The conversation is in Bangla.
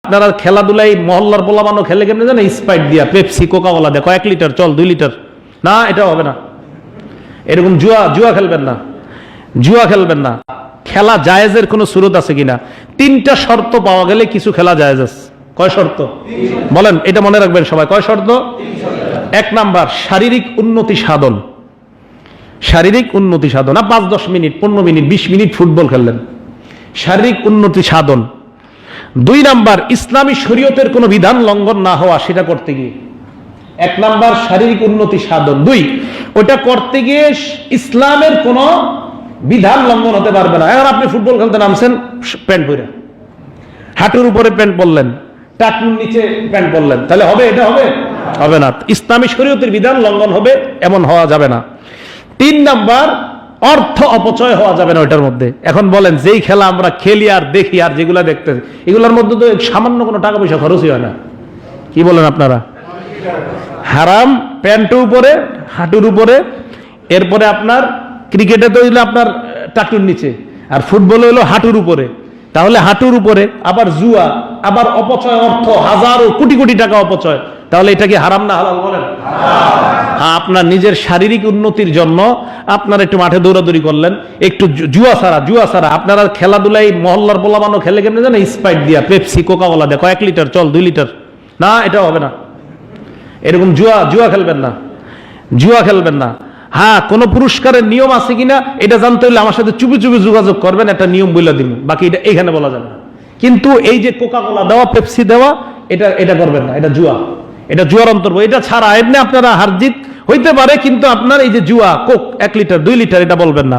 আপনারা খেলাধুলাই মহল্লার পোলাবানো খেলে কেমনে জানেন? স্প্রাইট দিয়া, পেপসি, কোকা-কোলা দেয়, কয়েক লিটার, চল 2 লিটার। না, এটা হবে না। এরকম জুয়া খেলবেন না, জুয়া খেলবেন না। খেলা জায়েজের কোনো সুরত আছে কিনা? 3টা শর্ত পাওয়া গেলে কিছু খেলা জায়েজ আছে। কয় শর্ত বলেন? এটা মনে রাখবেন সবাই। কয় শর্ত? 1 নাম্বার, শারীরিক উন্নতি সাধন। শারীরিক উন্নতি সাধন। 5-10 মিনিট, 15 মিনিট, 20 মিনিট ফুটবল খেললেন, শারীরিক উন্নতি সাধন। 2 নাম্বার, ইসলামী শরীয়তের কোনো বিধান লঙ্ঘন না হওয়া, সেটা করতে গিয়ে। 1 নাম্বার শারীরিক উন্নতি সাধন। 2, ওটা করতে গিয়ে ইসলামের কোন বিধান লঙ্ঘন হতে পারবে না। এখন আপনি ফুটবল খেলতে নামছেন, প্যান্ট পরে, হাঁটুর উপরে প্যান্ট পরলেন, টাকুর নিচে প্যান্ট পরলেন, তাহলে হবে? এটা হবে? হবে না। ইসলামী শরীয়তের বিধান লঙ্ঘন হবে, এমন হওয়া যাবে না। 3 নাম্বার, অর্থ অপচয় হওয়া যাবে না ওইটার মধ্যে। এখন বলেন, যেই খেলা আমরা খেলি আর দেখি আর যেগুলা দেখতে, এগুলোর মধ্যে তো সামান্য কোনো টাকা পয়সা খরচই হয় না। কি বলেন আপনারা? হারাম। প্যান্টের উপরে, হাঁটুর উপরে। এরপরে আপনার ক্রিকেটে তো হইলো আপনার টাটুর নিচে, আর ফুটবলে হইলো হাঁটুর উপরে। তাহলে হাঁটুর উপরে আবার জুয়া, আবার অপচয়, অর্থ হাজারো কোটি কোটি টাকা অপচয়। তাহলে এটা কি হারাম না হালাল বলেন? হ্যাঁ, আপনার নিজের শারীরিক উন্নতির জন্য আপনার একটু মাঠে দৌড়াদৌড়ি করলেন, একটু জুয়া ছাড়া। আপনারা খেলাধুলাই মহল্লার পোলাবানো খেলে কেমনে জানেন? স্প্রাইট দিয়া, পেপসি, কোকা-কোলা দেয়, কয়েক লিটার, চল 2 লিটার। না, এটা হবে না। এরকম জুয়া খেলবেন না, জুয়া খেলবেন না। হ্যাঁ, কোন পুরস্কারের নিয়ম আছে কিনা এটা জানতে হলে আমার সাথে চুপি চুপি যোগাযোগ করবেন, একটা নিয়ম বলে দিব, বাকি এটা এখানে বলা যাবে না। কিন্তু এই যে কোকা-কোলা দেওয়া, পেপসি দেওয়া, এটা করবেন না। এটা জুয়া, এটা জুয়ার অন্তর্ভুক্ত। এটা ছাড়া এমনি আপনারা হারজিত হইতে পারে, কিন্তু আপনার এই যে জুয়া, কোক 1 লিটার 2 লিটার, এটা বলবেন না।